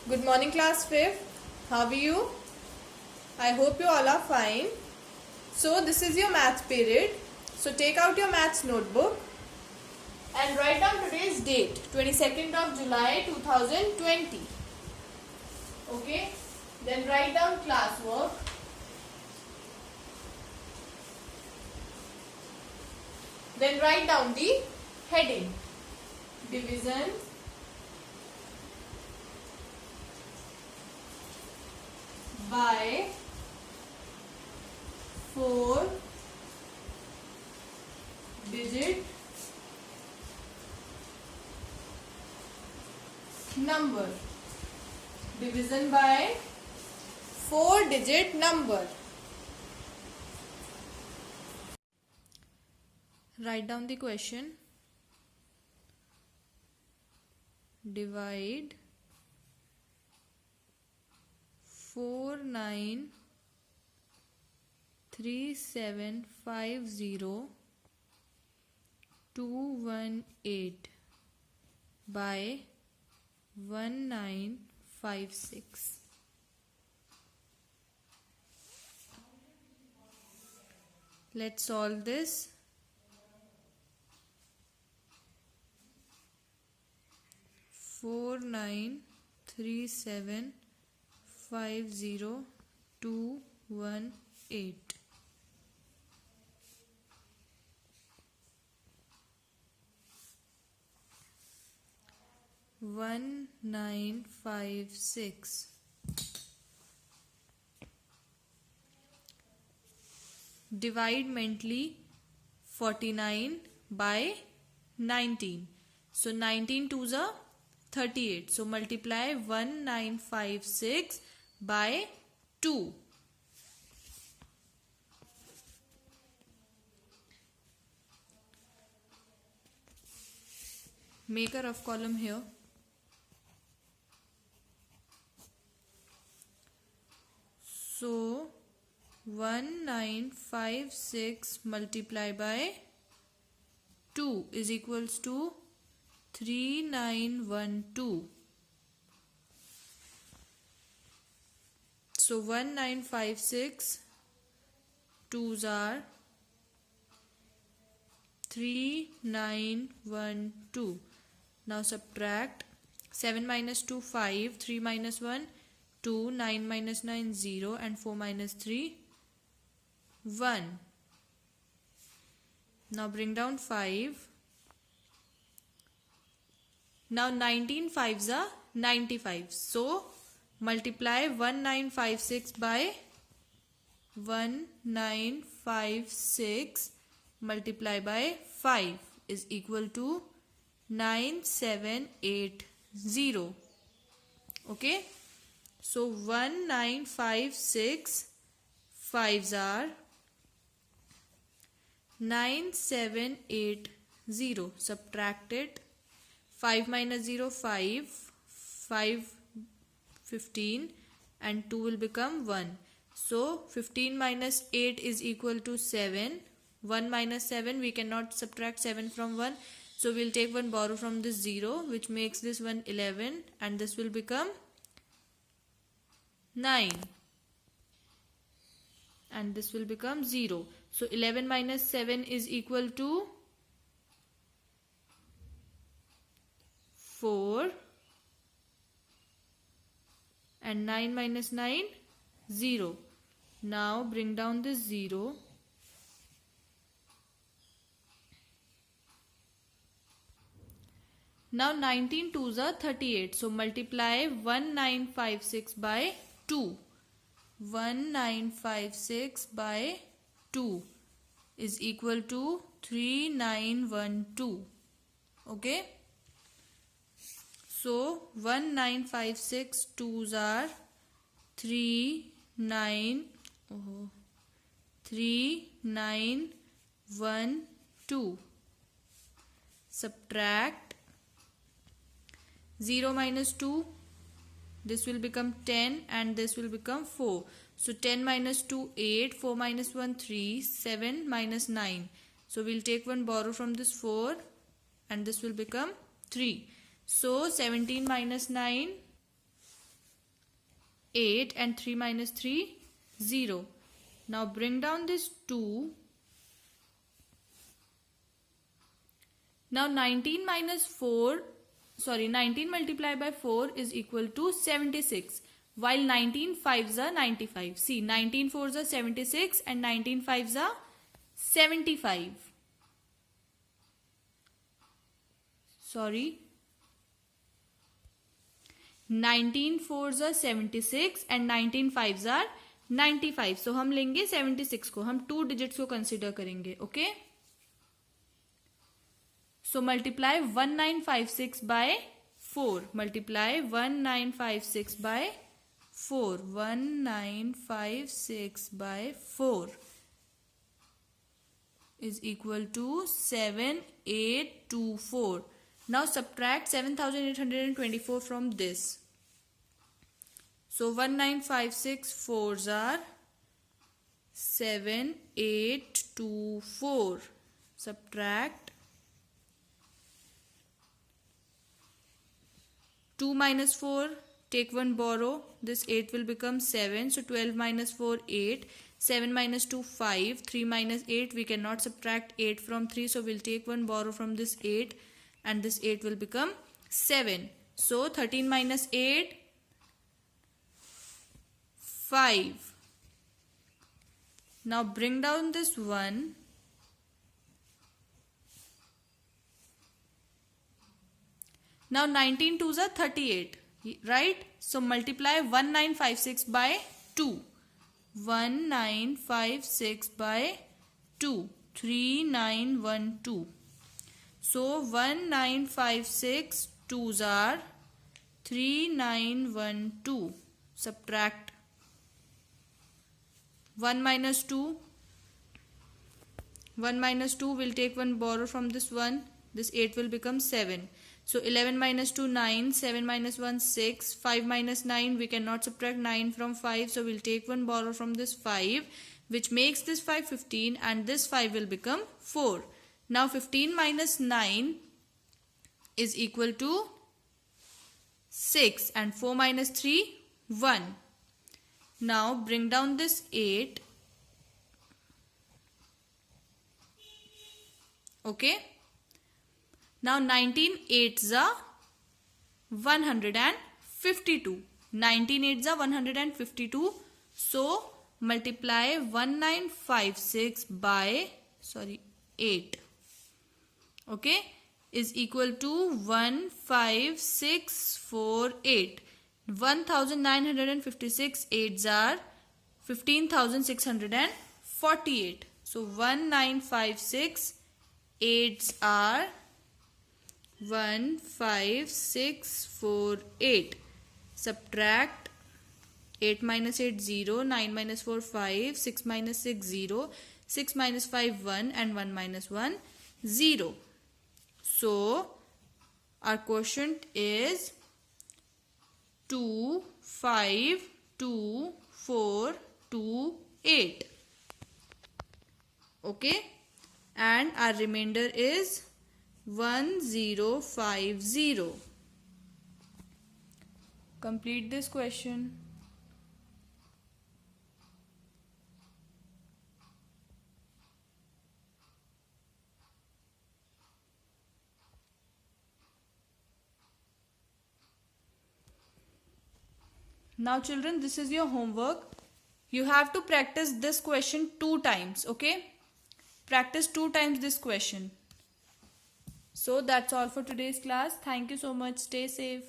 Good morning, class 5th. How are you? I hope you all are fine. So, this is your maths period. So, take out your maths notebook and write down today's date, 22nd of July 2020. Okay? Then write down classwork. Then write down the heading. Division by 4-digit number. Division by 4-digit number. Write down the question. Divide 493750 by 1956. Let's solve this. 493750 1956. Divide mentally 49 by 19. So 19 twos are 38. So multiply 1956 by 2. Make a rough column here. So 1956 multiplied by 2 is equals to 3912. So 1956 twos are 3912. Now subtract 7 minus 2 5, 3 minus 1 2, 9 minus 9 0 and 4 minus 3 1. Now bring down 5. Now 19 fives are 95. So multiply 1956 by 1956 multiply by 5 is equal to 9780. Okay. So 1956 fives are 9780. Subtract it. 5 minus 0 5, 5 15 and 2 will become 1. So 15 minus 8 is equal to 7. 1 minus 7, we cannot subtract 7 from 1. So we'll take one borrow from this 0, which makes this one 11 and this will become 9 and this will become 0. So 11 minus 7 is equal to 4 and 9 minus 9 0. Now bring down this 0. Now 19 twos are 38. So multiply 1956 by 2. 1956 by 2 is equal to 3912. Okay. So 1956 twos are 3912. Subtract 0 minus 2, this will become 10 and this will become 4. So 10 minus 2 8, 4 minus 1 3, 7 minus 9. So we'll take one borrow from this 4 and this will become 3. So 17 minus 9 8 and 3 minus 3 0. Now bring down this 2. Now 19 multiplied by 4 is equal to 76. While 19 5s are 95. See, 19 4s are 76 and 19 5s are 75. Sorry. 19 4s are 76 and 19 5s are 95. So हम लेंगे 76 को, हम 2 digits को consider करेंगे. Okay. So multiply 1956 by 4. Multiply 1956 by 4. 1956 by 4 is equal to 7824. Now subtract 7824 from this. So 1956 4s are 7824. Subtract 2 minus 4, take 1 borrow, this 8 will become 7, so 12 minus 4 8, 7 minus 2 5, 3 minus 8, we cannot subtract 8 from 3, so we'll take 1 borrow from this 8 and this 8 will become 7. So 13 minus 8, 5. Now bring down this 1. Now 19 2s are 38, right? So multiply 1956 by 2. 1956 by 2. 3912. So 1956 2s are 3912. Subtract 1 minus 2. 1 minus 2 will take 1 borrow from this 1. This 8 will become 7. So 11 minus 2 9, 7 minus 1 6, 5 minus 9, we cannot subtract 9 from 5, so we'll take 1 borrow from this 5, which makes this 5 15 and this 5 will become 4. Now 15 minus 9 is equal to 6 and 4 minus 3 1. Now bring down this 8. Okay. Now 19 8s are 152. 19 8s are 152. So multiply 1956 by 8. Okay, is equal to 15648. 1956 8s are 15,648. So 1956 8s are 15648. Subtract 8 minus 8 0, 9 minus 4 5, 6 minus 6 0, 6 minus 5 1 and 1 minus 1 0. So our quotient is 2 5 2 4 2 8. Okay, and our remainder is 1050. Complete this question. Now children, this is your homework. You have to practice this question 2 times, okay? Practice 2 times this question. So that's all for today's class. Thank you so much. Stay safe.